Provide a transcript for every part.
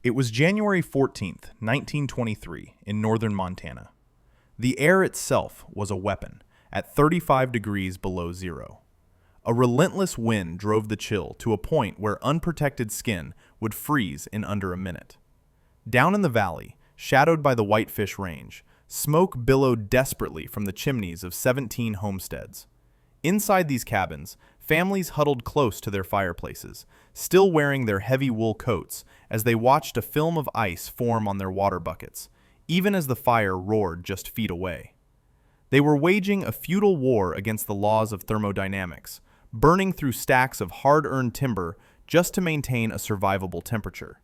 It was January 14th, 1923, in northern Montana. The air itself was a weapon, at 35 degrees below zero. A relentless wind drove the chill to a point where unprotected skin would freeze in under a minute. Down in the valley, shadowed by the Whitefish Range, smoke billowed desperately from the chimneys of 17 homesteads. Inside these cabins, families huddled close to their fireplaces, still wearing their heavy wool coats as they watched a film of ice form on their water buckets, even as the fire roared just feet away. They were waging a futile war against the laws of thermodynamics, burning through stacks of hard-earned timber just to maintain a survivable temperature.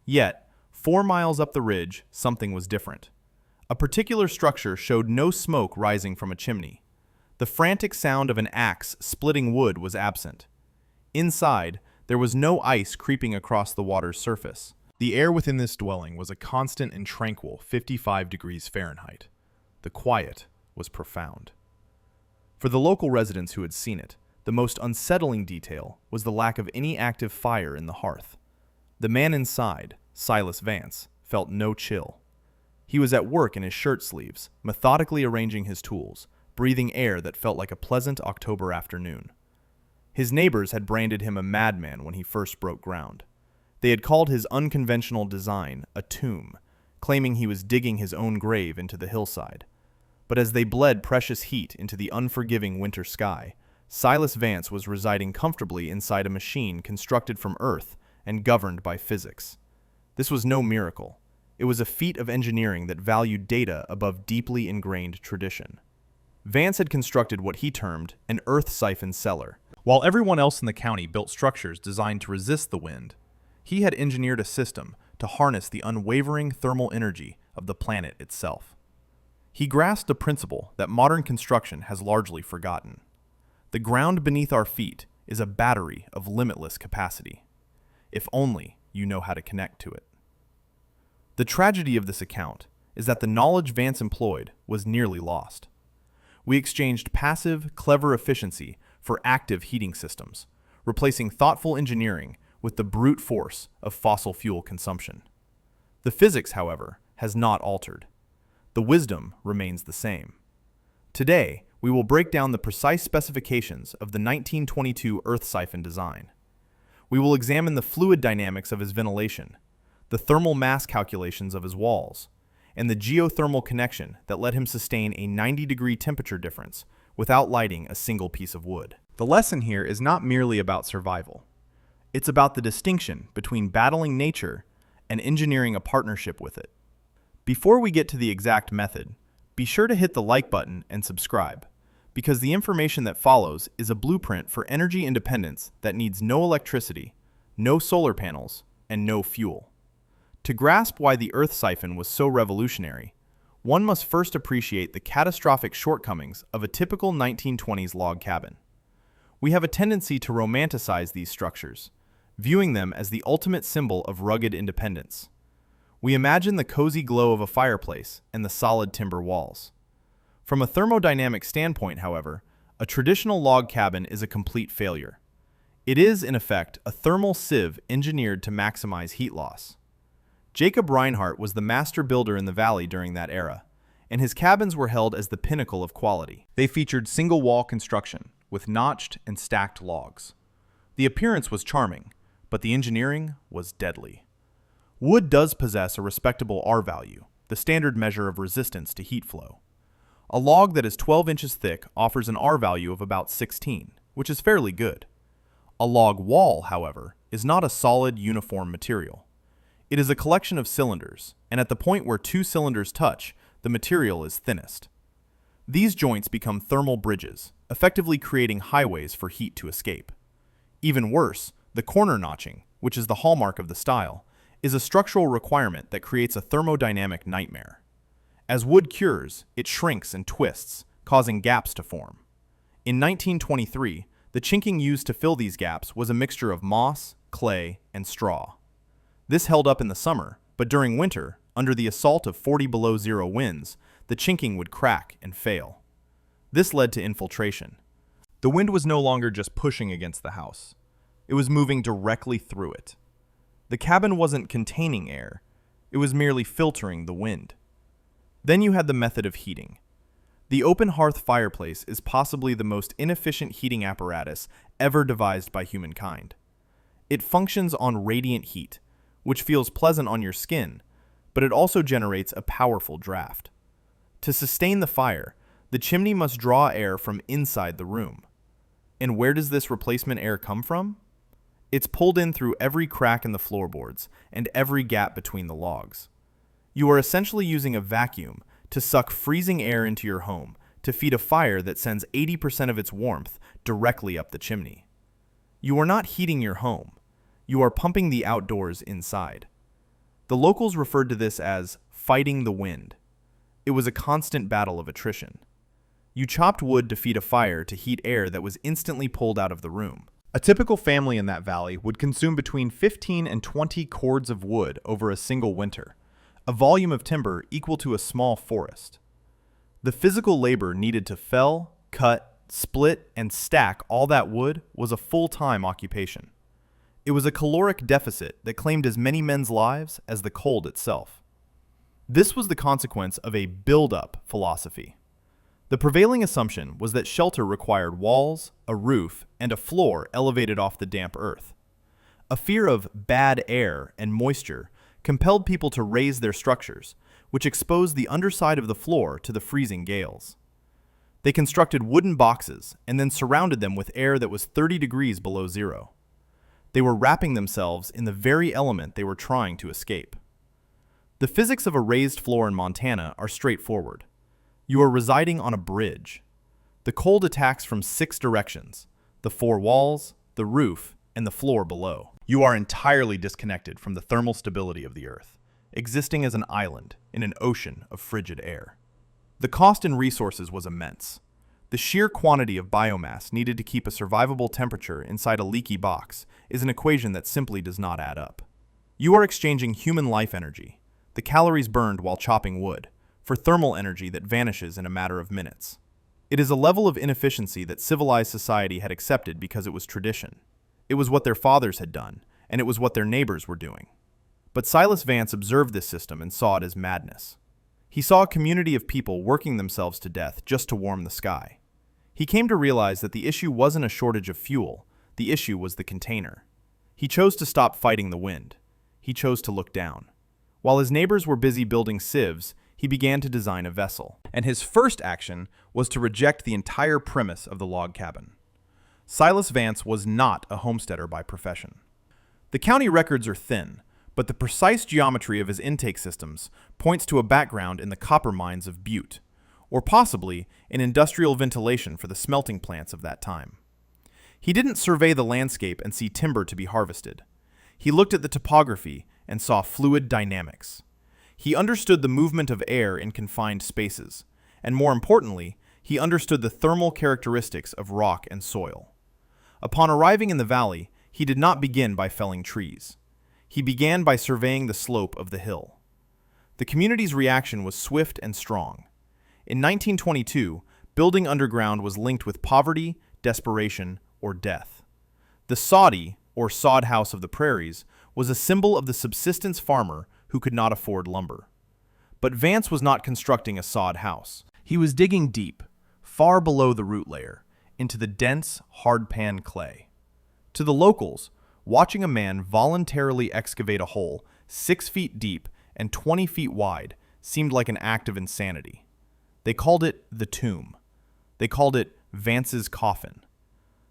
Yet, 4 miles up the ridge, something was different. A particular structure showed no smoke rising from a chimney. The frantic sound of an axe splitting wood was absent. Inside, there was no ice creeping across the water's surface. The air within this dwelling was a constant and tranquil 55 degrees Fahrenheit. The quiet was profound. For the local residents who had seen it, the most unsettling detail was the lack of any active fire in the hearth. The man inside, Silas Vance, felt no chill. He was at work in his shirt sleeves, methodically arranging his tools, breathing air that felt like a pleasant October afternoon. His neighbors had branded him a madman when he first broke ground. They had called his unconventional design a tomb, claiming he was digging his own grave into the hillside. But as they bled precious heat into the unforgiving winter sky, Silas Vance was residing comfortably inside a machine constructed from earth and governed by physics. This was no miracle. It was a feat of engineering that valued data above deeply ingrained tradition. Vance had constructed what he termed an Earth-Siphon cellar. While everyone else in the county built structures designed to resist the wind, he had engineered a system to harness the unwavering thermal energy of the planet itself. He grasped a principle that modern construction has largely forgotten. The ground beneath our feet is a battery of limitless capacity, if only you know how to connect to it. The tragedy of this account is that the knowledge Vance employed was nearly lost. We exchanged passive, clever efficiency for active heating systems, replacing thoughtful engineering with the brute force of fossil fuel consumption. The physics, however, has not altered. The wisdom remains the same. Today, we will break down the precise specifications of the 1922 Earth-Siphon design. We will examine the fluid dynamics of his ventilation, the thermal mass calculations of his walls, and the geothermal connection that let him sustain a 90-degree temperature difference without lighting a single piece of wood. The lesson here is not merely about survival. It's about the distinction between battling nature and engineering a partnership with it. Before we get to the exact method, be sure to hit the like button and subscribe, because the information that follows is a blueprint for energy independence that needs no electricity, no solar panels, and no fuel. To grasp why the Earth-Siphon was so revolutionary, one must first appreciate the catastrophic shortcomings of a typical 1920s log cabin. We have a tendency to romanticize these structures, viewing them as the ultimate symbol of rugged independence. We imagine the cozy glow of a fireplace and the solid timber walls. From a thermodynamic standpoint, however, a traditional log cabin is a complete failure. It is, in effect, a thermal sieve engineered to maximize heat loss. Jacob Reinhardt was the master builder in the valley during that era, and his cabins were held as the pinnacle of quality. They featured single-wall construction, with notched and stacked logs. The appearance was charming, but the engineering was deadly. Wood does possess a respectable R value, the standard measure of resistance to heat flow. A log that is 12 inches thick offers an R value of about 16, which is fairly good. A log wall, however, is not a solid, uniform material. It is a collection of cylinders, and at the point where 2 cylinders touch, the material is thinnest. These joints become thermal bridges, effectively creating highways for heat to escape. Even worse, the corner notching, which is the hallmark of the style, is a structural requirement that creates a thermodynamic nightmare. As wood cures, it shrinks and twists, causing gaps to form. In 1923, the chinking used to fill these gaps was a mixture of moss, clay, and straw. This held up in the summer, but during winter, under the assault of 40 below zero winds, the chinking would crack and fail. This led to infiltration. The wind was no longer just pushing against the house. It was moving directly through it. The cabin wasn't containing air, it was merely filtering the wind. Then you had the method of heating. The open hearth fireplace is possibly the most inefficient heating apparatus ever devised by humankind. It functions on radiant heat, which feels pleasant on your skin, but it also generates a powerful draft. To sustain the fire, the chimney must draw air from inside the room. And where does this replacement air come from? It's pulled in through every crack in the floorboards and every gap between the logs. You are essentially using a vacuum to suck freezing air into your home to feed a fire that sends 80% of its warmth directly up the chimney. You are not heating your home. You are pumping the outdoors inside. The locals referred to this as fighting the wind. It was a constant battle of attrition. You chopped wood to feed a fire to heat air that was instantly pulled out of the room. A typical family in that valley would consume between 15 and 20 cords of wood over a single winter, a volume of timber equal to a small forest. The physical labor needed to fell, cut, split, and stack all that wood was a full-time occupation. It was a caloric deficit that claimed as many men's lives as the cold itself. This was the consequence of a build-up philosophy. The prevailing assumption was that shelter required walls, a roof, and a floor elevated off the damp earth. A fear of bad air and moisture compelled people to raise their structures, which exposed the underside of the floor to the freezing gales. They constructed wooden boxes and then surrounded them with air that was 30 degrees below zero. They were wrapping themselves in the very element they were trying to escape. The physics of a raised floor in Montana are straightforward. You are residing on a bridge. The cold attacks from 6 directions: the 4 walls, the roof, and the floor below. You are entirely disconnected from the thermal stability of the earth, existing as an island in an ocean of frigid air. The cost in resources was immense. The sheer quantity of biomass needed to keep a survivable temperature inside a leaky box is an equation that simply does not add up. You are exchanging human life energy, the calories burned while chopping wood, for thermal energy that vanishes in a matter of minutes. It is a level of inefficiency that civilized society had accepted because it was tradition. It was what their fathers had done, and it was what their neighbors were doing. But Silas Vance observed this system and saw it as madness. He saw a community of people working themselves to death just to warm the sky. He came to realize that the issue wasn't a shortage of fuel, the issue was the container. He chose to stop fighting the wind. He chose to look down. While his neighbors were busy building sieves, he began to design a vessel. And his first action was to reject the entire premise of the log cabin. Silas Vance was not a homesteader by profession. The county records are thin, but the precise geometry of his intake systems points to a background in the copper mines of Butte, or possibly in industrial ventilation for the smelting plants of that time. He didn't survey the landscape and see timber to be harvested. He looked at the topography and saw fluid dynamics. He understood the movement of air in confined spaces, and more importantly, he understood the thermal characteristics of rock and soil. Upon arriving in the valley, he did not begin by felling trees. He began by surveying the slope of the hill. The community's reaction was swift and strong. In 1922, building underground was linked with poverty, desperation, or death. The soddy, or sod house of the prairies, was a symbol of the subsistence farmer who could not afford lumber. But Vance was not constructing a sod house. He was digging deep, far below the root layer, into the dense, hard-pan clay. To the locals, watching a man voluntarily excavate a hole 6 feet deep and 20 feet wide seemed like an act of insanity. They called it the tomb. They called it Vance's coffin.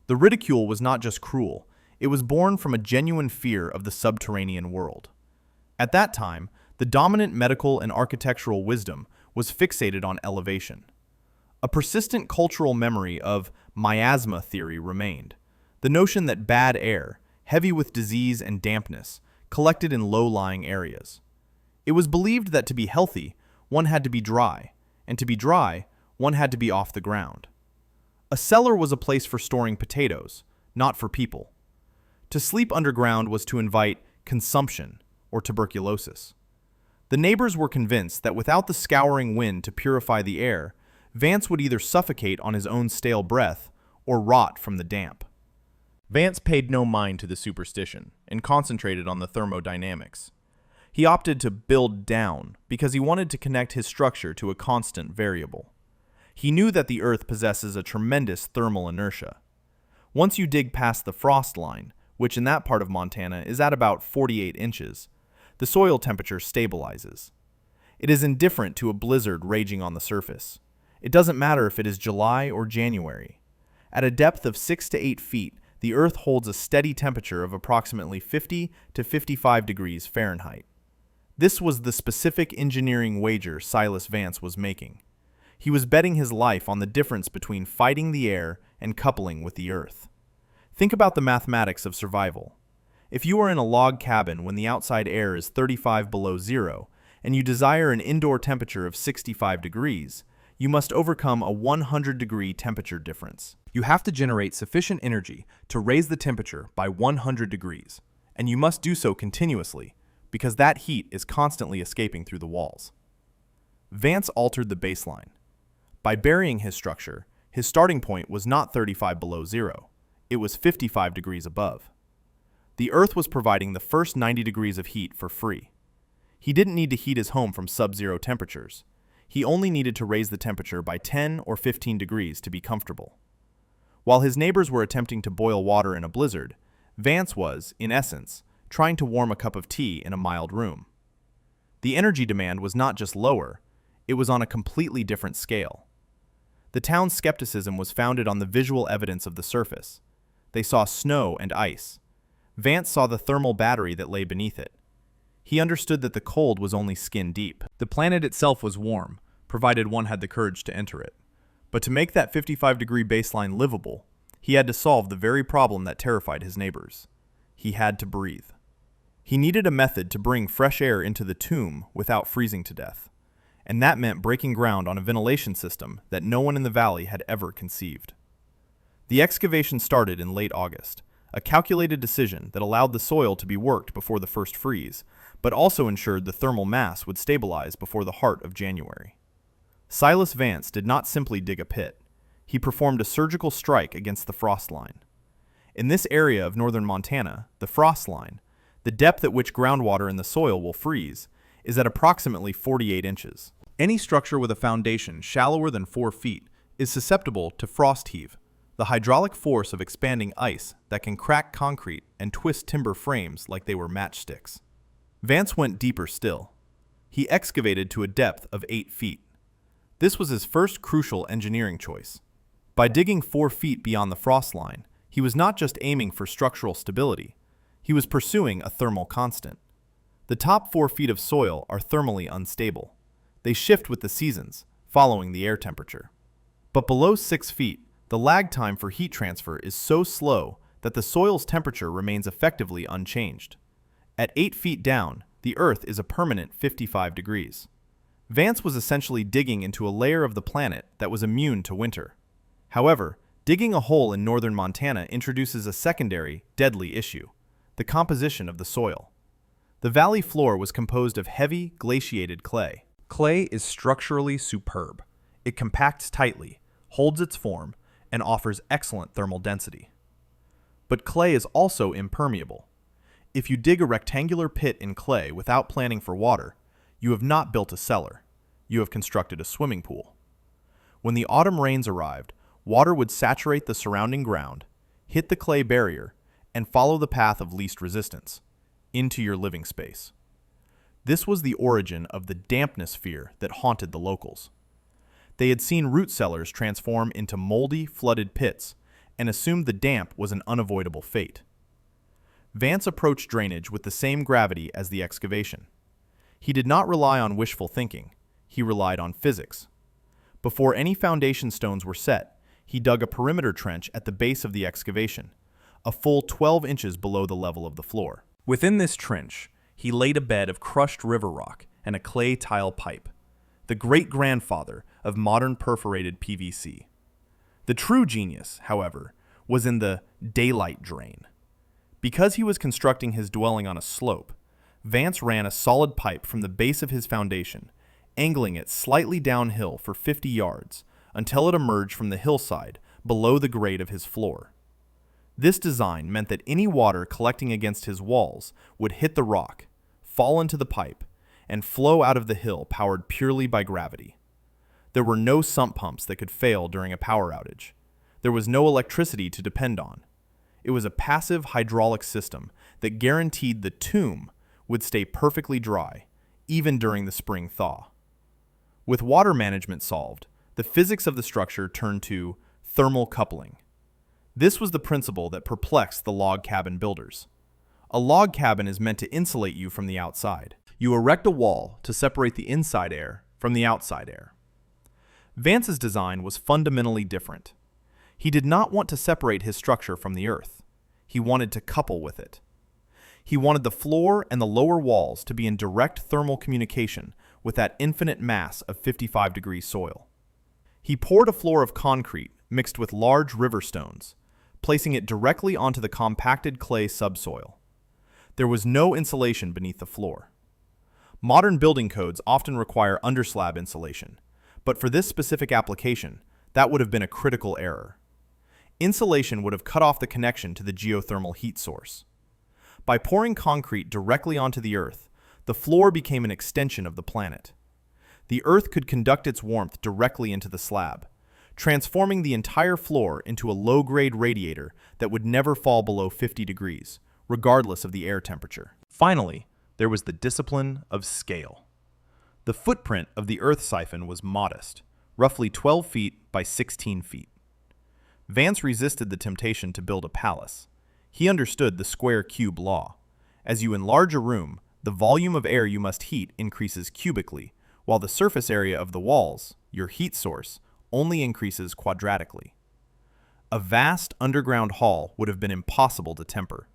The ridicule was not just cruel, it was born from a genuine fear of the subterranean world. At that time, the dominant medical and architectural wisdom was fixated on elevation. A persistent cultural memory of miasma theory remained, the notion that bad air, heavy with disease and dampness, collected in low-lying areas. It was believed that to be healthy, one had to be dry, and to be dry, one had to be off the ground. A cellar was a place for storing potatoes, not for people. To sleep underground was to invite consumption or tuberculosis. The neighbors were convinced that without the scouring wind to purify the air, Vance would either suffocate on his own stale breath or rot from the damp. Vance paid no mind to the superstition and concentrated on the thermodynamics. He opted to build down because he wanted to connect his structure to a constant variable. He knew that the Earth possesses a tremendous thermal inertia. Once you dig past the frost line, which in that part of Montana is at about 48 inches, the soil temperature stabilizes. It is indifferent to a blizzard raging on the surface. It doesn't matter if it is July or January. At a depth of 6 to 8 feet, the Earth holds a steady temperature of approximately 50 to 55 degrees Fahrenheit. This was the specific engineering wager Silas Vance was making. He was betting his life on the difference between fighting the air and coupling with the Earth. Think about the mathematics of survival. If you are in a log cabin when the outside air is 35 below zero, and you desire an indoor temperature of 65 degrees, you must overcome a 100-degree temperature difference. You have to generate sufficient energy to raise the temperature by 100 degrees, and you must do so continuously, because that heat is constantly escaping through the walls. Vance altered the baseline. By burying his structure, his starting point was not 35 below zero, it was 55 degrees above. The Earth was providing the first 90 degrees of heat for free. He didn't need to heat his home from sub-zero temperatures. He only needed to raise the temperature by 10 or 15 degrees to be comfortable. While his neighbors were attempting to boil water in a blizzard, Vance was, in essence, trying to warm a cup of tea in a mild room. The energy demand was not just lower, it was on a completely different scale. The town's skepticism was founded on the visual evidence of the surface. They saw snow and ice. Vance saw the thermal battery that lay beneath it. He understood that the cold was only skin deep. The planet itself was warm, provided one had the courage to enter it. But to make that 55-degree baseline livable, he had to solve the very problem that terrified his neighbors. He had to breathe. He needed a method to bring fresh air into the tomb without freezing to death. And that meant breaking ground on a ventilation system that no one in the valley had ever conceived. The excavation started in late August, a calculated decision that allowed the soil to be worked before the first freeze, but also ensured the thermal mass would stabilize before the heart of January. Silas Vance did not simply dig a pit. He performed a surgical strike against the frost line. In this area of northern Montana, the frost line, the depth at which groundwater in the soil will freeze, is at approximately 48 inches. Any structure with a foundation shallower than 4 feet is susceptible to frost heave, the hydraulic force of expanding ice that can crack concrete and twist timber frames like they were matchsticks. Vance went deeper still. He excavated to a depth of 8 feet. This was his first crucial engineering choice. By digging 4 feet beyond the frost line, he was not just aiming for structural stability, he was pursuing a thermal constant. The top 4 feet of soil are thermally unstable. They shift with the seasons, following the air temperature. But below 6 feet, the lag time for heat transfer is so slow that the soil's temperature remains effectively unchanged. At 8 feet down, the Earth is a permanent 55 degrees. Vance was essentially digging into a layer of the planet that was immune to winter. However, digging a hole in northern Montana introduces a secondary, deadly issue: the composition of the soil. The valley floor was composed of heavy, glaciated clay. Clay is structurally superb. It compacts tightly, holds its form, and offers excellent thermal density. But clay is also impermeable. If you dig a rectangular pit in clay without planning for water, you have not built a cellar. You have constructed a swimming pool. When the autumn rains arrived, water would saturate the surrounding ground, hit the clay barrier, and follow the path of least resistance into your living space. This was the origin of the dampness fear that haunted the locals. They had seen root cellars transform into moldy, flooded pits and assumed the damp was an unavoidable fate. Vance approached drainage with the same gravity as the excavation. He did not rely on wishful thinking, he relied on physics. Before any foundation stones were set, he dug a perimeter trench at the base of the excavation, a full 12 inches below the level of the floor. Within this trench, he laid a bed of crushed river rock and a clay tile pipe, the great-grandfather of modern perforated PVC. The true genius, however, was in the daylight drain. Because he was constructing his dwelling on a slope, Vance ran a solid pipe from the base of his foundation, angling it slightly downhill for 50 yards until it emerged from the hillside below the grade of his floor. This design meant that any water collecting against his walls would hit the rock, fall into the pipe, and flow out of the hill powered purely by gravity. There were no sump pumps that could fail during a power outage. There was no electricity to depend on. It was a passive hydraulic system that guaranteed the tomb would stay perfectly dry, even during the spring thaw. With water management solved, the physics of the structure turned to thermal coupling. This was the principle that perplexed the log cabin builders. A log cabin is meant to insulate you from the outside. You erect a wall to separate the inside air from the outside air. Vance's design was fundamentally different. He did not want to separate his structure from the earth. He wanted to couple with it. He wanted the floor and the lower walls to be in direct thermal communication with that infinite mass of 55-degree soil. He poured a floor of concrete mixed with large river stones, placing it directly onto the compacted clay subsoil. There was no insulation beneath the floor. Modern building codes often require underslab insulation, but for this specific application, that would have been a critical error. Insulation would have cut off the connection to the geothermal heat source. By pouring concrete directly onto the earth, the floor became an extension of the planet. The earth could conduct its warmth directly into the slab, transforming the entire floor into a low-grade radiator that would never fall below 50 degrees, regardless of the air temperature. Finally, there was the discipline of scale. The footprint of the Earth-Siphon was modest, roughly 12 feet by 16 feet. Vance resisted the temptation to build a palace. He understood the square cube law. As you enlarge a room, the volume of air you must heat increases cubically, while the surface area of the walls, your heat source, only increases quadratically. A vast underground hall would have been impossible to temper.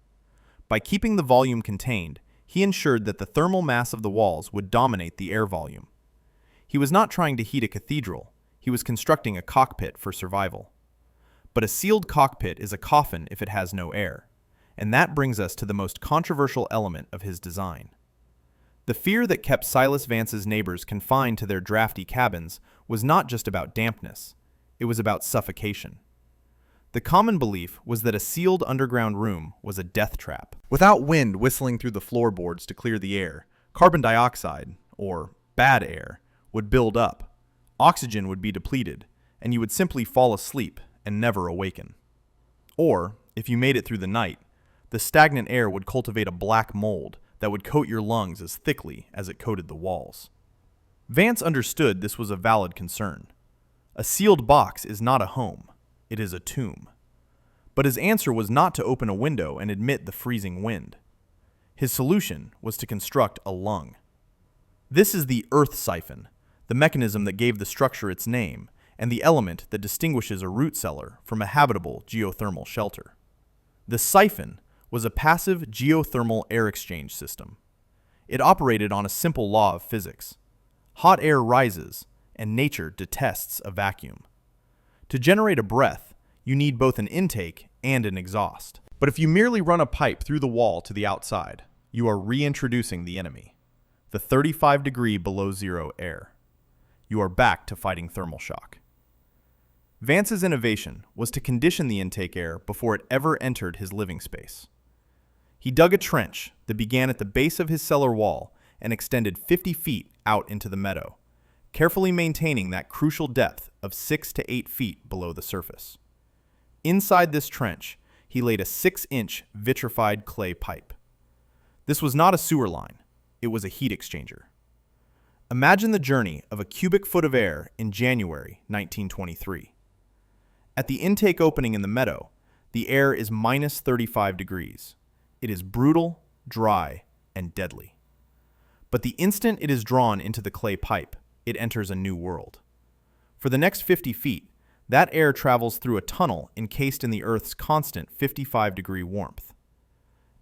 By keeping the volume contained, he ensured that the thermal mass of the walls would dominate the air volume. He was not trying to heat a cathedral, he was constructing a cockpit for survival. But a sealed cockpit is a coffin if it has no air, and that brings us to the most controversial element of his design. The fear that kept Silas Vance's neighbors confined to their drafty cabins was not just about dampness, it was about suffocation. The common belief was that a sealed underground room was a death trap. Without wind whistling through the floorboards to clear the air, carbon dioxide, or bad air, would build up, oxygen would be depleted, and you would simply fall asleep and never awaken. Or, if you made it through the night, the stagnant air would cultivate a black mold that would coat your lungs as thickly as it coated the walls. Vance understood this was a valid concern. A sealed box is not a home, it is a tomb. But his answer was not to open a window and admit the freezing wind. His solution was to construct a lung. This is the Earth-Siphon, the mechanism that gave the structure its name, and the element that distinguishes a root cellar from a habitable geothermal shelter. The siphon was a passive geothermal air exchange system. It operated on a simple law of physics. Hot air rises, and nature detests a vacuum. To generate a breath, you need both an intake and an exhaust. But if you merely run a pipe through the wall to the outside, you are reintroducing the enemy, the 35-degree below zero air. You are back to fighting thermal shock. Vance's innovation was to condition the intake air before it ever entered his living space. He dug a trench that began at the base of his cellar wall and extended 50 feet out into the meadow, carefully maintaining that crucial depth of 6 to 8 feet below the surface. Inside this trench, he laid a 6-inch vitrified clay pipe. This was not a sewer line, it was a heat exchanger. Imagine the journey of a cubic foot of air in January 1923. At the intake opening in the meadow, the air is minus 35 degrees. It is brutal, dry, and deadly. But the instant it is drawn into the clay pipe, it enters a new world. For the next 50 feet, that air travels through a tunnel encased in the Earth's constant 55-degree warmth.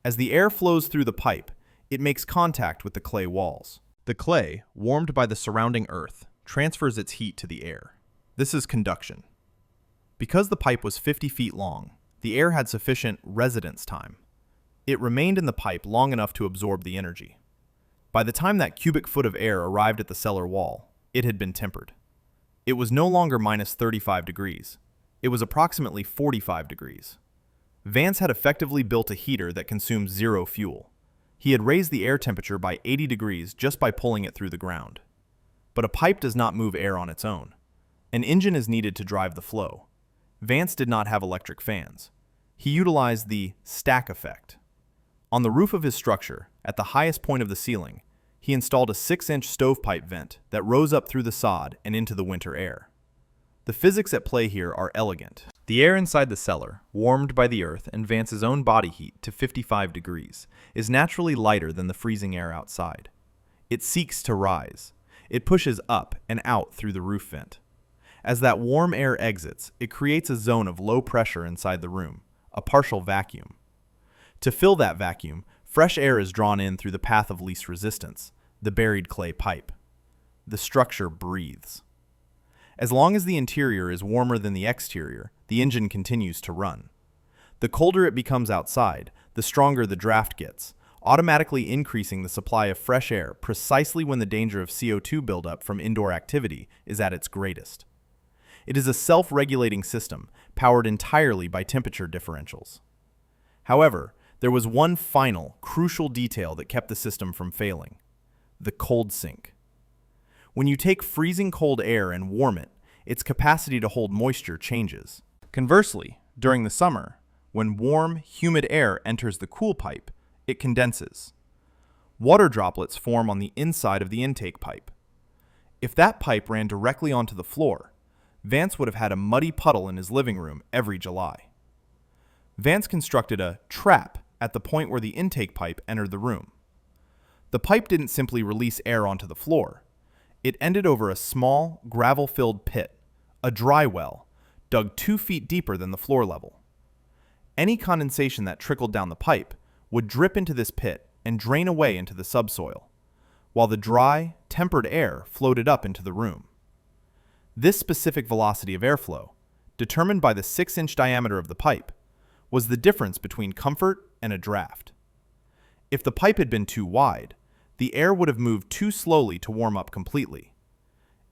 As the air flows through the pipe, it makes contact with the clay walls. The clay, warmed by the surrounding earth, transfers its heat to the air. This is conduction. Because the pipe was 50 feet long, the air had sufficient residence time. It remained in the pipe long enough to absorb the energy. By the time that cubic foot of air arrived at the cellar wall, it had been tempered. It was no longer minus 35 degrees. It was approximately 45 degrees. Vance had effectively built a heater that consumed zero fuel. He had raised the air temperature by 80 degrees just by pulling it through the ground. But a pipe does not move air on its own. An engine is needed to drive the flow. Vance did not have electric fans. He utilized the stack effect. On the roof of his structure, at the highest point of the ceiling, he installed a 6-inch stovepipe vent that rose up through the sod and into the winter air. The physics at play here are elegant. The air inside the cellar, warmed by the earth and Vance's own body heat to 55 degrees, is naturally lighter than the freezing air outside. It seeks to rise. It pushes up and out through the roof vent. As that warm air exits, it creates a zone of low pressure inside the room, a partial vacuum. To fill that vacuum, fresh air is drawn in through the path of least resistance, the buried clay pipe. The structure breathes. As long as the interior is warmer than the exterior, the engine continues to run. The colder it becomes outside, the stronger the draft gets, automatically increasing the supply of fresh air precisely when the danger of CO2 buildup from indoor activity is at its greatest. It is a self-regulating system, powered entirely by temperature differentials. However, there was one final, crucial detail that kept the system from failing: the cold sink. When you take freezing cold air and warm it, its capacity to hold moisture changes. Conversely, during the summer, when warm, humid air enters the cool pipe, it condenses. Water droplets form on the inside of the intake pipe. If that pipe ran directly onto the floor, Vance would have had a muddy puddle in his living room every July. Vance constructed a trap at the point where the intake pipe entered the room. The pipe didn't simply release air onto the floor. It ended over a small, gravel-filled pit, a dry well, dug 2 feet deeper than the floor level. Any condensation that trickled down the pipe would drip into this pit and drain away into the subsoil, while the dry, tempered air floated up into the room. This specific velocity of airflow, determined by the 6-inch diameter of the pipe, was the difference between comfort and a draft. If the pipe had been too wide, the air would have moved too slowly to warm up completely.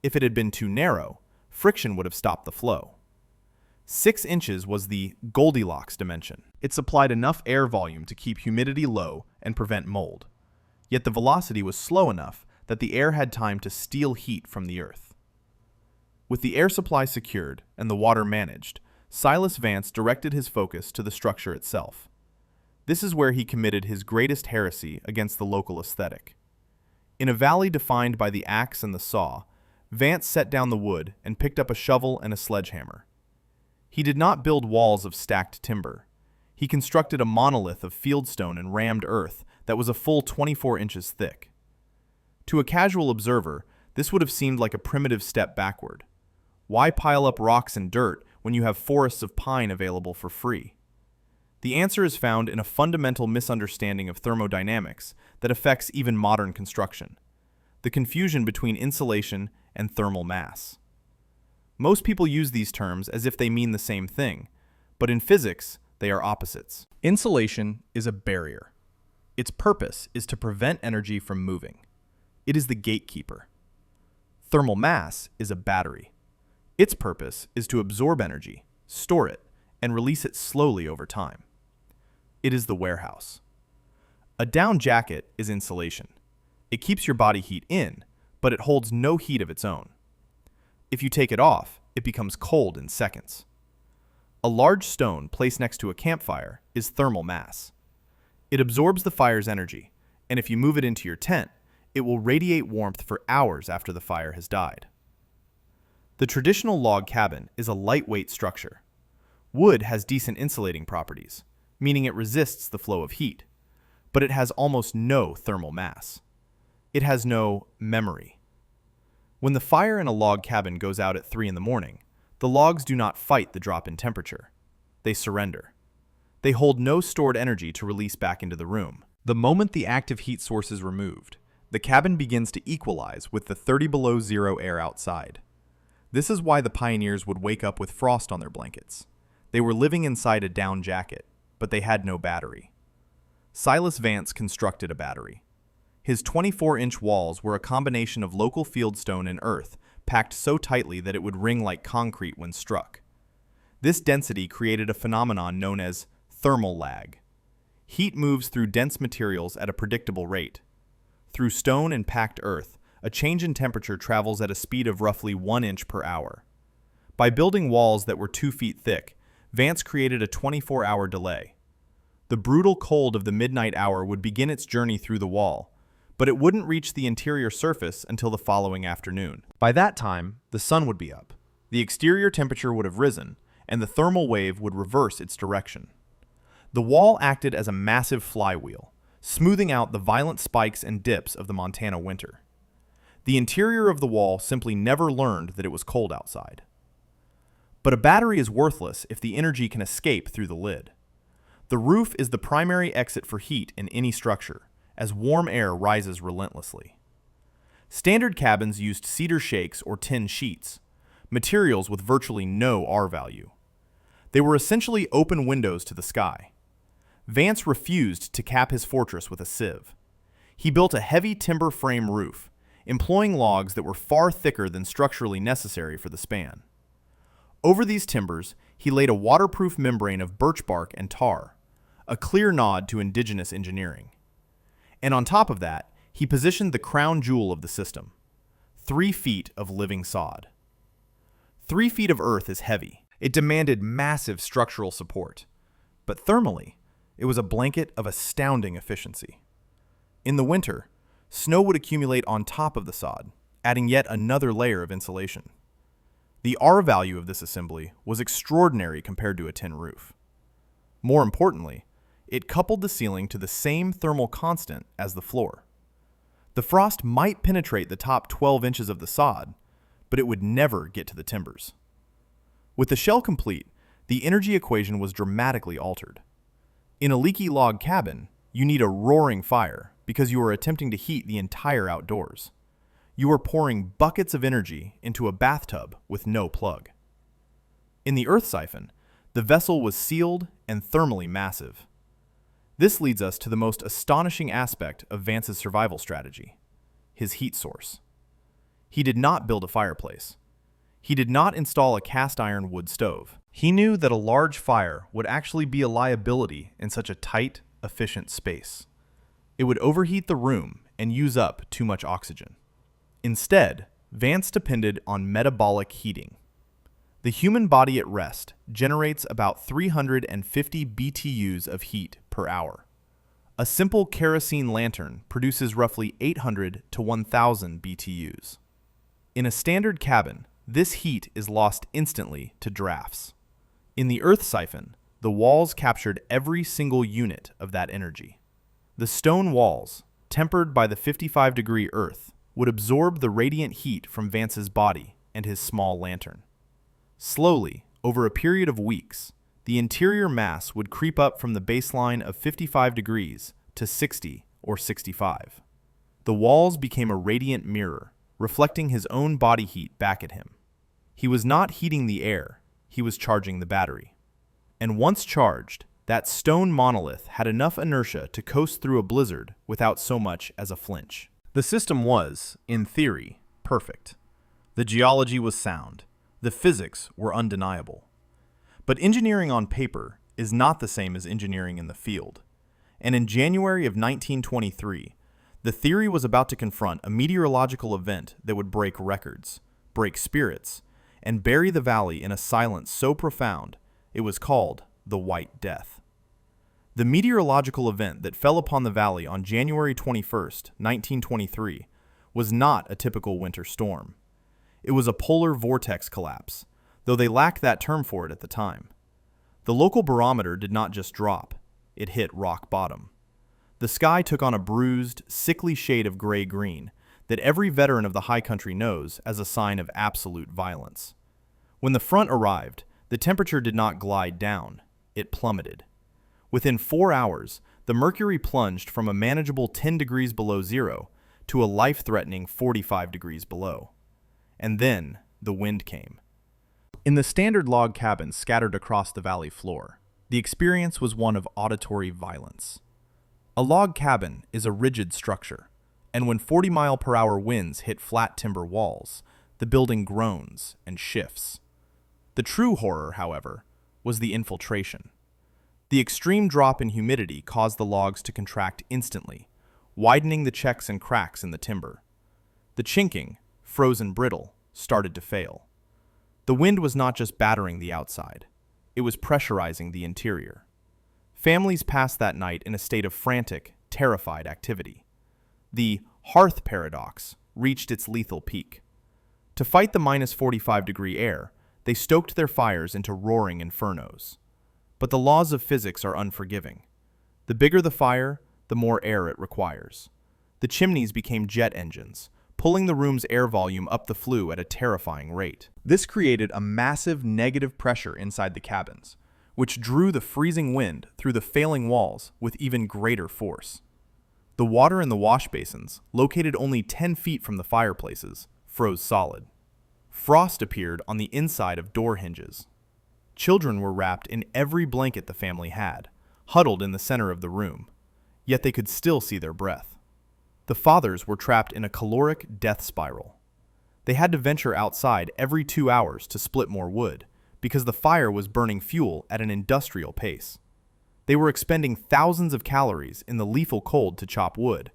If it had been too narrow, friction would have stopped the flow. 6 inches was the Goldilocks dimension. It supplied enough air volume to keep humidity low and prevent mold. Yet the velocity was slow enough that the air had time to steal heat from the earth. With the air supply secured and the water managed, Silas Vance directed his focus to the structure itself. This is where he committed his greatest heresy against the local aesthetic. In a valley defined by the axe and the saw, Vance set down the wood and picked up a shovel and a sledgehammer. He did not build walls of stacked timber. He constructed a monolith of fieldstone and rammed earth that was a full 24 inches thick. To a casual observer, this would have seemed like a primitive step backward. Why pile up rocks and dirt when you have forests of pine available for free? The answer is found in a fundamental misunderstanding of thermodynamics that affects even modern construction: the confusion between insulation and thermal mass. Most people use these terms as if they mean the same thing, but in physics, they are opposites. Insulation is a barrier. Its purpose is to prevent energy from moving. It is the gatekeeper. Thermal mass is a battery. Its purpose is to absorb energy, store it, and release it slowly over time. It is the warehouse. A down jacket is insulation. It keeps your body heat in, but it holds no heat of its own. If you take it off, it becomes cold in seconds. A large stone placed next to a campfire is thermal mass. It absorbs the fire's energy, and if you move it into your tent, it will radiate warmth for hours after the fire has died. The traditional log cabin is a lightweight structure. Wood has decent insulating properties, meaning it resists the flow of heat, but it has almost no thermal mass. It has no memory. When the fire in a log cabin goes out at 3 in the morning, the logs do not fight the drop in temperature. They surrender. They hold no stored energy to release back into the room. The moment the active heat source is removed, the cabin begins to equalize with the 30 below zero air outside. This is why the pioneers would wake up with frost on their blankets. They were living inside a down jacket, but they had no battery. Silas Vance constructed a battery. His 24-inch walls were a combination of local fieldstone and earth, packed so tightly that it would ring like concrete when struck. This density created a phenomenon known as thermal lag. Heat moves through dense materials at a predictable rate. Through stone and packed earth, a change in temperature travels at a speed of roughly 1 inch per hour. By building walls that were 2 feet thick, Vance created a 24-hour delay. The brutal cold of the midnight hour would begin its journey through the wall, but it wouldn't reach the interior surface until the following afternoon. By that time, the sun would be up, the exterior temperature would have risen, and the thermal wave would reverse its direction. The wall acted as a massive flywheel, smoothing out the violent spikes and dips of the Montana winter. The interior of the wall simply never learned that it was cold outside. But a battery is worthless if the energy can escape through the lid. The roof is the primary exit for heat in any structure, as warm air rises relentlessly. Standard cabins used cedar shakes or tin sheets, materials with virtually no R value. They were essentially open windows to the sky. Vance refused to cap his fortress with a sieve. He built a heavy timber frame roof, employing logs that were far thicker than structurally necessary for the span. Over these timbers, he laid a waterproof membrane of birch bark and tar, a clear nod to indigenous engineering. And on top of that, he positioned the crown jewel of the system, 3 feet of living sod. 3 feet of earth is heavy. It demanded massive structural support, but thermally, it was a blanket of astounding efficiency. In the winter, snow would accumulate on top of the sod, adding yet another layer of insulation. The R value of this assembly was extraordinary compared to a tin roof. More importantly, it coupled the ceiling to the same thermal constant as the floor. The frost might penetrate the top 12 inches of the sod, but it would never get to the timbers. With the shell complete, the energy equation was dramatically altered. In a leaky log cabin, you need a roaring fire because you are attempting to heat the entire outdoors. You are pouring buckets of energy into a bathtub with no plug. In the Earth-Siphon, the vessel was sealed and thermally massive. This leads us to the most astonishing aspect of Vance's survival strategy: his heat source. He did not build a fireplace. He did not install a cast iron wood stove. He knew that a large fire would actually be a liability in such a tight, efficient space. It would overheat the room and use up too much oxygen. Instead, Vance depended on metabolic heating. The human body at rest generates about 350 BTUs of heat per hour. A simple kerosene lantern produces roughly 800 to 1,000 BTUs. In a standard cabin, this heat is lost instantly to drafts. In the Earth-Siphon, the walls captured every single unit of that energy. The stone walls, tempered by the 55-degree earth, would absorb the radiant heat from Vance's body and his small lantern. Slowly, over a period of weeks, the interior mass would creep up from the baseline of 55 degrees to 60 or 65. The walls became a radiant mirror, reflecting his own body heat back at him. He was not heating the air, he was charging the battery. And once charged, that stone monolith had enough inertia to coast through a blizzard without so much as a flinch. The system was, in theory, perfect. The geology was sound. The physics were undeniable. But engineering on paper is not the same as engineering in the field. And in January of 1923, the theory was about to confront a meteorological event that would break records, break spirits, and bury the valley in a silence so profound it was called the White Death. The meteorological event that fell upon the valley on January 21st, 1923, was not a typical winter storm. It was a polar vortex collapse, though they lacked that term for it at the time. The local barometer did not just drop, it hit rock bottom. The sky took on a bruised, sickly shade of gray-green that every veteran of the high country knows as a sign of absolute violence. When the front arrived, the temperature did not glide down, it plummeted. Within 4 hours, the mercury plunged from a manageable 10 degrees below zero to a life-threatening 45 degrees below. And then the wind came. In the standard log cabins scattered across the valley floor, the experience was one of auditory violence. A log cabin is a rigid structure, and when 40-mile-per-hour winds hit flat timber walls, the building groans and shifts. The true horror, however, was the infiltration. The extreme drop in humidity caused the logs to contract instantly, widening the checks and cracks in the timber. The chinking, frozen brittle, started to fail. The wind was not just battering the outside, it was pressurizing the interior. Families passed that night in a state of frantic, terrified activity. The hearth paradox reached its lethal peak. To fight the -45-degree air, they stoked their fires into roaring infernos. But the laws of physics are unforgiving. The bigger the fire, the more air it requires. The chimneys became jet engines, pulling the room's air volume up the flue at a terrifying rate. This created a massive negative pressure inside the cabins, which drew the freezing wind through the failing walls with even greater force. The water in the wash basins, located only 10 feet from the fireplaces, froze solid. Frost appeared on the inside of door hinges. Children were wrapped in every blanket the family had, huddled in the center of the room, yet they could still see their breath. The fathers were trapped in a caloric death spiral. They had to venture outside every 2 hours to split more wood, because the fire was burning fuel at an industrial pace. They were expending thousands of calories in the lethal cold to chop wood,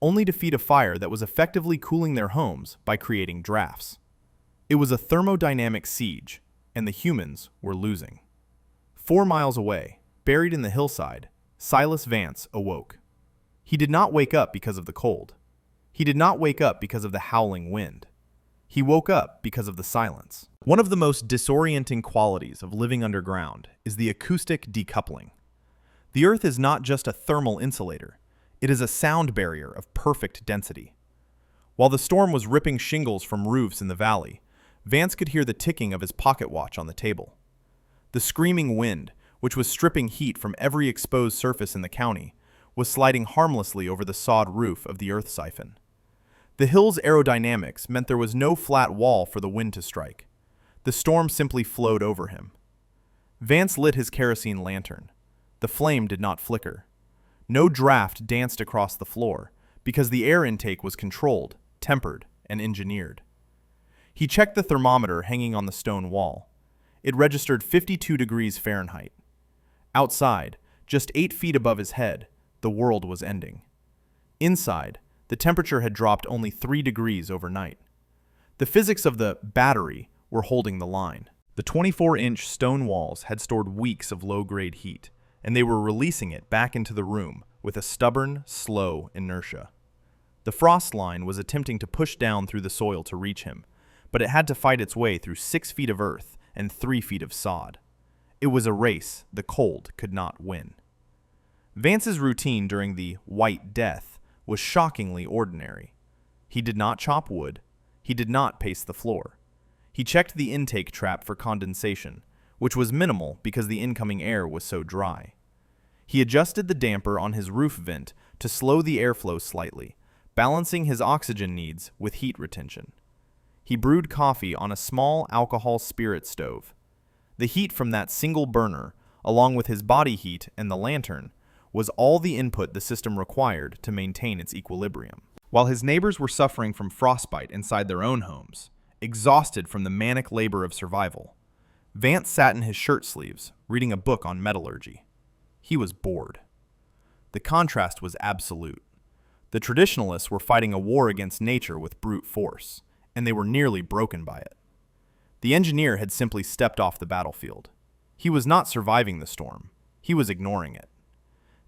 only to feed a fire that was effectively cooling their homes by creating drafts. It was a thermodynamic siege, and the humans were losing. 4 miles away, buried in the hillside, Silas Vance awoke. He did not wake up because of the cold. He did not wake up because of the howling wind. He woke up because of the silence. One of the most disorienting qualities of living underground is the acoustic decoupling. The Earth is not just a thermal insulator, it is a sound barrier of perfect density. While the storm was ripping shingles from roofs in the valley, Vance could hear the ticking of his pocket watch on the table. The screaming wind, which was stripping heat from every exposed surface in the county, was sliding harmlessly over the sod roof of the Earth-Siphon. The hill's aerodynamics meant there was no flat wall for the wind to strike. The storm simply flowed over him. Vance lit his kerosene lantern. The flame did not flicker. No draft danced across the floor, because the air intake was controlled, tempered, and engineered. He checked the thermometer hanging on the stone wall. It registered 52 degrees Fahrenheit. Outside, just 8 feet above his head, the world was ending. Inside, the temperature had dropped only 3 degrees overnight. The physics of the battery were holding the line. The 24-inch stone walls had stored weeks of low-grade heat, and they were releasing it back into the room with a stubborn, slow inertia. The frost line was attempting to push down through the soil to reach him, but it had to fight its way through 6 feet of earth and 3 feet of sod. It was a race the cold could not win. Vance's routine during the White Death was shockingly ordinary. He did not chop wood. He did not pace the floor. He checked the intake trap for condensation, which was minimal because the incoming air was so dry. He adjusted the damper on his roof vent to slow the airflow slightly, balancing his oxygen needs with heat retention. He brewed coffee on a small alcohol spirit stove. The heat from that single burner, along with his body heat and the lantern, was all the input the system required to maintain its equilibrium. While his neighbors were suffering from frostbite inside their own homes, exhausted from the manic labor of survival, Vance sat in his shirt sleeves, reading a book on metallurgy. He was bored. The contrast was absolute. The traditionalists were fighting a war against nature with brute force, and they were nearly broken by it. The engineer had simply stepped off the battlefield. He was not surviving the storm. He was ignoring it.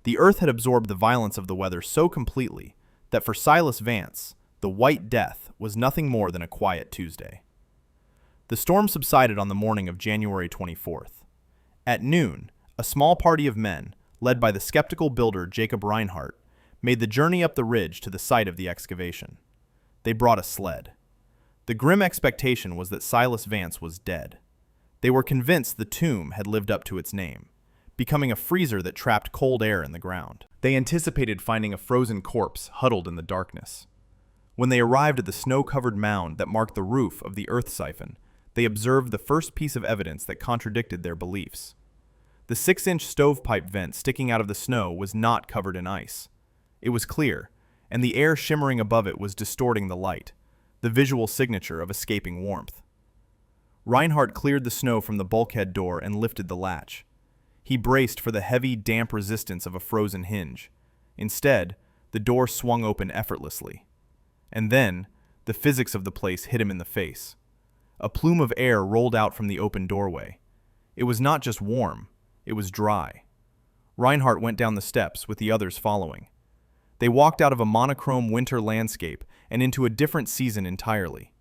The earth had absorbed the violence of the weather so completely that for Silas Vance, the White Death was nothing more than a quiet Tuesday. The storm subsided on the morning of January 24th. At noon, a small party of men, led by the skeptical builder Jacob Reinhardt, made the journey up the ridge to the site of the excavation. They brought a sled. The grim expectation was that Silas Vance was dead. They were convinced the tomb had lived up to its name, becoming a freezer that trapped cold air in the ground. They anticipated finding a frozen corpse huddled in the darkness. When they arrived at the snow-covered mound that marked the roof of the Earth-Siphon, they observed the first piece of evidence that contradicted their beliefs. The 6-inch stovepipe vent sticking out of the snow was not covered in ice. It was clear, and the air shimmering above it was distorting the light, the visual signature of escaping warmth. Reinhardt cleared the snow from the bulkhead door and lifted the latch. He braced for the heavy, damp resistance of a frozen hinge. Instead, the door swung open effortlessly. And then, the physics of the place hit him in the face. A plume of air rolled out from the open doorway. It was not just warm, it was dry. Reinhardt went down the steps, with the others following. They walked out of a monochrome winter landscape and into a different season entirely.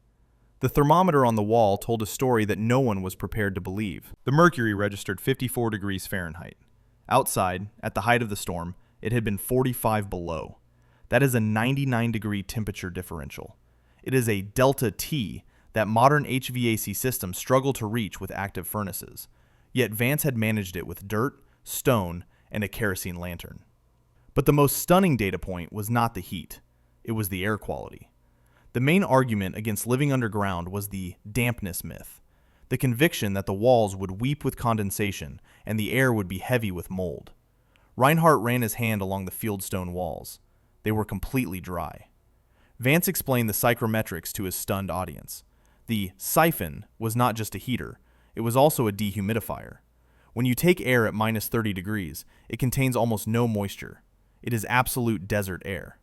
The thermometer on the wall told a story that no one was prepared to believe. The mercury registered 54 degrees Fahrenheit. Outside, at the height of the storm, it had been 45 below. That is a 99-degree temperature differential. It is a delta T that modern HVAC systems struggle to reach with active furnaces. Yet Vance had managed it with dirt, stone, and a kerosene lantern. But the most stunning data point was not the heat. It was the air quality. The main argument against living underground was the dampness myth, the conviction that the walls would weep with condensation and the air would be heavy with mold. Reinhardt ran his hand along the fieldstone walls. They were completely dry. Vance explained the psychrometrics to his stunned audience. The siphon was not just a heater, it was also a dehumidifier. When you take air at minus 30 degrees, it contains almost no moisture. It is absolute desert air.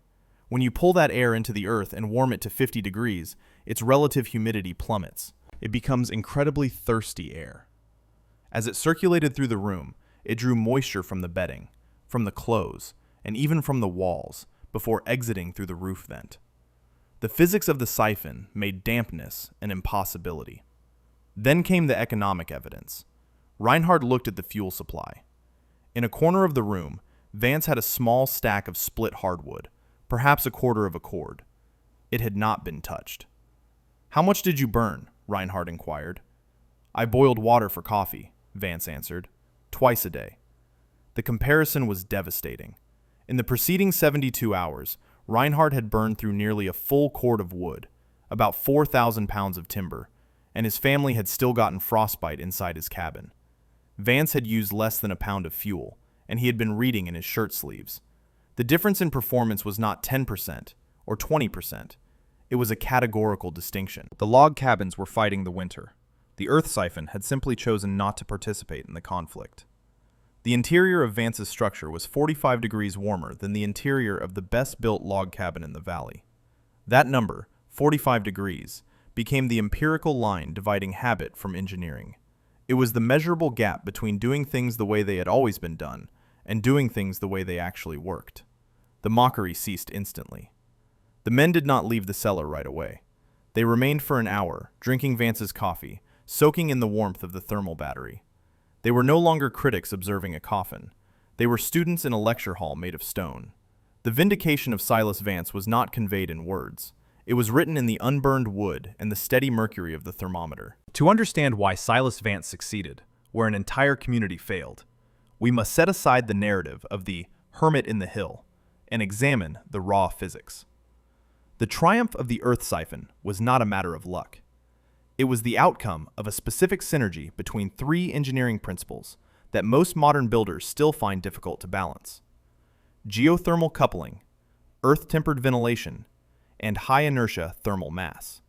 When you pull that air into the earth and warm it to 50 degrees, its relative humidity plummets. It becomes incredibly thirsty air. As it circulated through the room, it drew moisture from the bedding, from the clothes, and even from the walls, before exiting through the roof vent. The physics of the siphon made dampness an impossibility. Then came the economic evidence. Reinhardt looked at the fuel supply. In a corner of the room, Vance had a small stack of split hardwood, perhaps a quarter of a cord. It had not been touched. "How much did you burn?" Reinhardt inquired. "I boiled water for coffee," Vance answered. "Twice a day." The comparison was devastating. In the preceding 72 hours, Reinhardt had burned through nearly a full cord of wood, about 4,000 pounds of timber, and his family had still gotten frostbite inside his cabin. Vance had used less than a pound of fuel, and he had been reading in his shirt sleeves. The difference in performance was not 10% or 20%. It was a categorical distinction. The log cabins were fighting the winter. The Earth-Siphon had simply chosen not to participate in the conflict. The interior of Vance's structure was 45 degrees warmer than the interior of the best-built log cabin in the valley. That number, 45 degrees, became the empirical line dividing habit from engineering. It was the measurable gap between doing things the way they had always been done and doing things the way they actually worked. The mockery ceased instantly. The men did not leave the cellar right away. They remained for an hour, drinking Vance's coffee, soaking in the warmth of the thermal battery. They were no longer critics observing a coffin. They were students in a lecture hall made of stone. The vindication of Silas Vance was not conveyed in words. It was written in the unburned wood and the steady mercury of the thermometer. To understand why Silas Vance succeeded, where an entire community failed, we must set aside the narrative of the hermit in the hill and examine the raw physics. The triumph of the Earth-Siphon was not a matter of luck. It was the outcome of a specific synergy between three engineering principles that most modern builders still find difficult to balance: geothermal coupling, earth-tempered ventilation, and high-inertia thermal mass.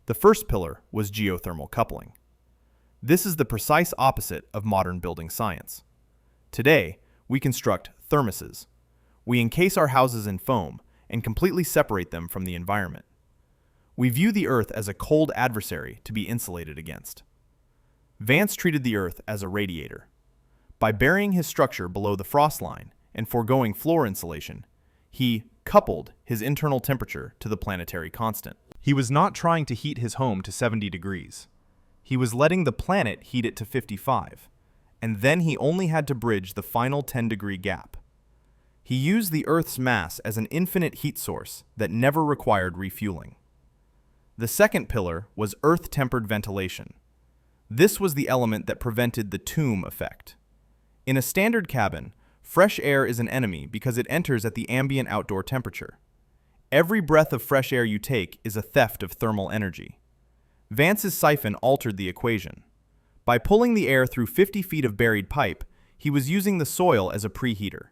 The first pillar was geothermal coupling. This is the precise opposite of modern building science. Today, we construct thermoses. We encase our houses in foam and completely separate them from the environment. We view the Earth as a cold adversary to be insulated against. Vance treated the Earth as a radiator. By burying his structure below the frost line and foregoing floor insulation, he coupled his internal temperature to the planetary constant. He was not trying to heat his home to 70 degrees. He was letting the planet heat it to 55, and then he only had to bridge the final 10-degree gap. He used the Earth's mass as an infinite heat source that never required refueling. The second pillar was earth-tempered ventilation. This was the element that prevented the tomb effect. In a standard cabin, fresh air is an enemy because it enters at the ambient outdoor temperature. Every breath of fresh air you take is a theft of thermal energy. Vance's siphon altered the equation. By pulling the air through 50 feet of buried pipe, he was using the soil as a preheater.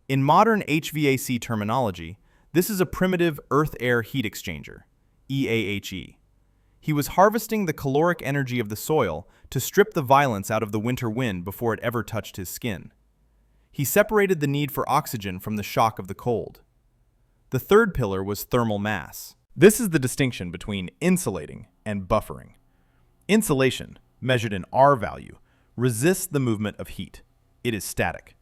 In modern HVAC terminology, this is a primitive earth-air heat exchanger, EAHE. He was harvesting the caloric energy of the soil to strip the violence out of the winter wind before it ever touched his skin. He separated the need for oxygen from the shock of the cold. The third pillar was thermal mass. This is the distinction between insulating and buffering. Insulation, measured in R value, resists the movement of heat. It is static.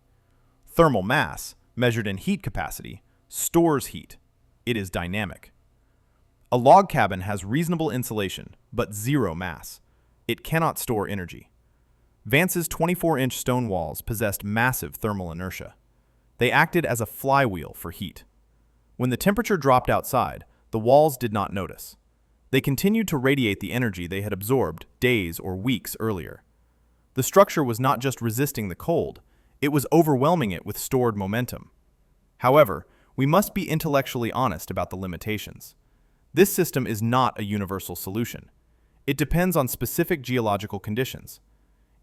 Thermal mass, measured in heat capacity, stores heat. It is dynamic. A log cabin has reasonable insulation, but zero mass. It cannot store energy. Vance's 24-inch stone walls possessed massive thermal inertia. They acted as a flywheel for heat. When the temperature dropped outside, the walls did not notice. They continued to radiate the energy they had absorbed days or weeks earlier. The structure was not just resisting the cold, it was overwhelming it with stored momentum. However, we must be intellectually honest about the limitations. This system is not a universal solution. It depends on specific geological conditions.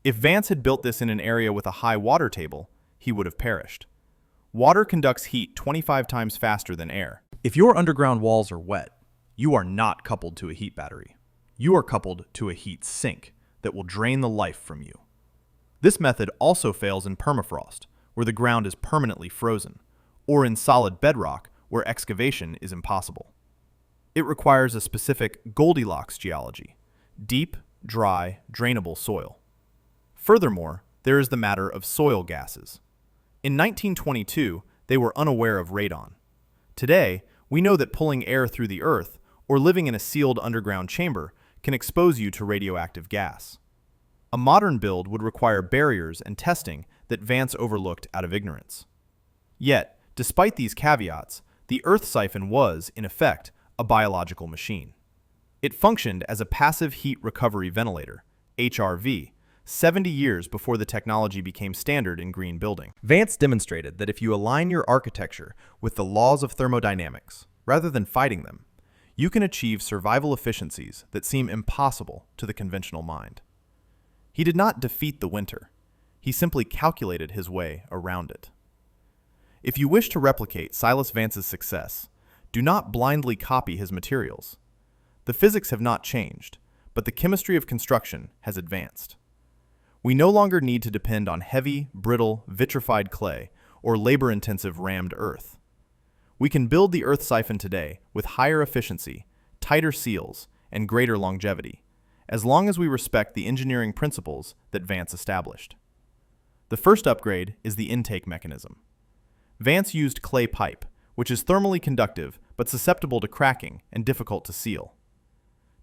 If Vance had built this in an area with a high water table, he would have perished. Water conducts heat 25 times faster than air. If your underground walls are wet, you are not coupled to a heat battery. You are coupled to a heat sink that will drain the life from you. This method also fails in permafrost, where the ground is permanently frozen, or in solid bedrock, where excavation is impossible. It requires a specific Goldilocks geology, deep, dry, drainable soil. Furthermore, there is the matter of soil gases. In 1922, they were unaware of radon. Today, we know that pulling air through the earth or living in a sealed underground chamber can expose you to radioactive gas. A modern build would require barriers and testing that Vance overlooked out of ignorance. Yet, despite these caveats, the Earth-Siphon was, in effect, a biological machine. It functioned as a passive heat recovery ventilator, HRV, 70 years before the technology became standard in green building. Vance demonstrated that if you align your architecture with the laws of thermodynamics, rather than fighting them, you can achieve survival efficiencies that seem impossible to the conventional mind. He did not defeat the winter. He simply calculated his way around it. If you wish to replicate Silas Vance's success, do not blindly copy his materials. The physics have not changed, but the chemistry of construction has advanced. We no longer need to depend on heavy, brittle, vitrified clay or labor-intensive rammed earth. We can build the Earth-Siphon today with higher efficiency, tighter seals, and greater longevity, as long as we respect the engineering principles that Vance established. The first upgrade is the intake mechanism. Vance used clay pipe, which is thermally conductive but susceptible to cracking and difficult to seal.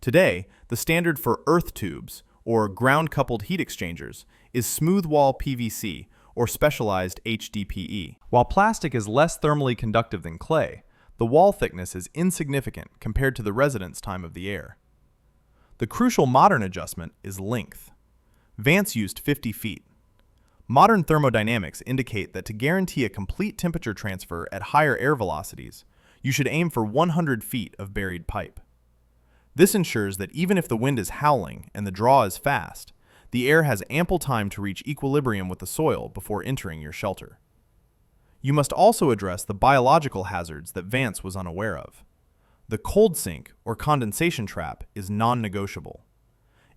Today, the standard for earth tubes, or ground-coupled heat exchangers, is smooth-wall PVC or specialized HDPE. While plastic is less thermally conductive than clay, the wall thickness is insignificant compared to the residence time of the air. The crucial modern adjustment is length. Vance used 50 feet. Modern thermodynamics indicate that to guarantee a complete temperature transfer at higher air velocities, you should aim for 100 feet of buried pipe. This ensures that even if the wind is howling and the draw is fast, the air has ample time to reach equilibrium with the soil before entering your shelter. You must also address the biological hazards that Vance was unaware of. The cold sink or condensation trap is non-negotiable.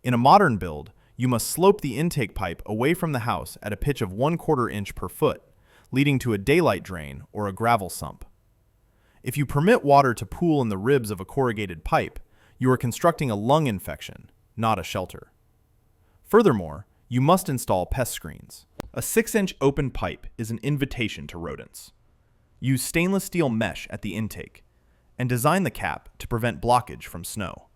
In a modern build, you must slope the intake pipe away from the house at a pitch of 1/4 inch per foot, leading to a daylight drain or a gravel sump. If you permit water to pool in the ribs of a corrugated pipe, you are constructing a lung infection, not a shelter. Furthermore, you must install pest screens. A 6-inch open pipe is an invitation to rodents. Use stainless steel mesh at the intake, and design the cap to prevent blockage from snow.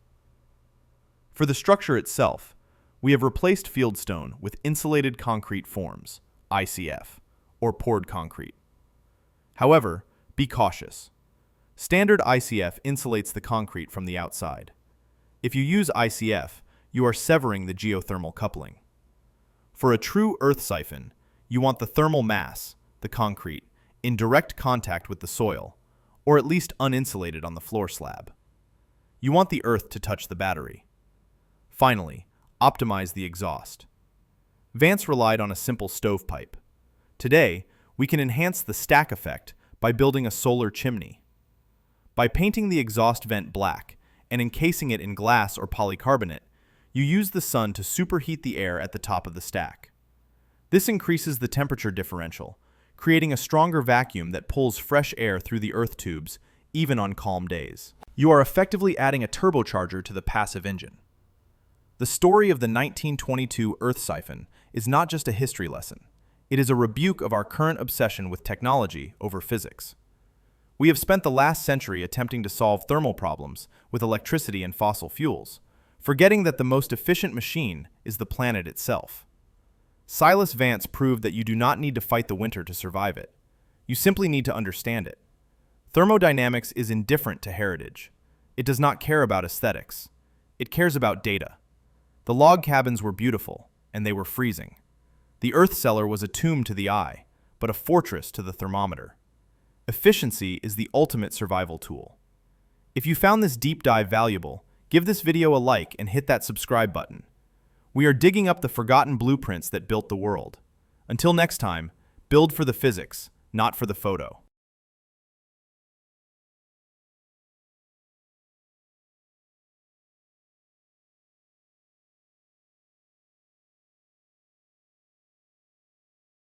For the structure itself, we have replaced fieldstone with insulated concrete forms, ICF, or poured concrete. However, be cautious. Standard ICF insulates the concrete from the outside. If you use ICF, you are severing the geothermal coupling. For a true Earth-Siphon, you want the thermal mass, the concrete, in direct contact with the soil, or at least uninsulated on the floor slab. You want the earth to touch the battery. Finally, optimize the exhaust. Vance relied on a simple stovepipe. Today, we can enhance the stack effect by building a solar chimney. By painting the exhaust vent black and encasing it in glass or polycarbonate, you use the sun to superheat the air at the top of the stack. This increases the temperature differential, creating a stronger vacuum that pulls fresh air through the earth tubes, even on calm days. You are effectively adding a turbocharger to the passive engine. The story of the 1922 Earth-Siphon is not just a history lesson. It is a rebuke of our current obsession with technology over physics. We have spent the last century attempting to solve thermal problems with electricity and fossil fuels, forgetting that the most efficient machine is the planet itself. Silas Vance proved that you do not need to fight the winter to survive it. You simply need to understand it. Thermodynamics is indifferent to heritage. It does not care about aesthetics. It cares about data. The log cabins were beautiful, and they were freezing. The earth cellar was a tomb to the eye, but a fortress to the thermometer. Efficiency is the ultimate survival tool. If you found this deep dive valuable, give this video a like and hit that subscribe button. We are digging up the forgotten blueprints that built the world. Until next time, build for the physics, not for the photo.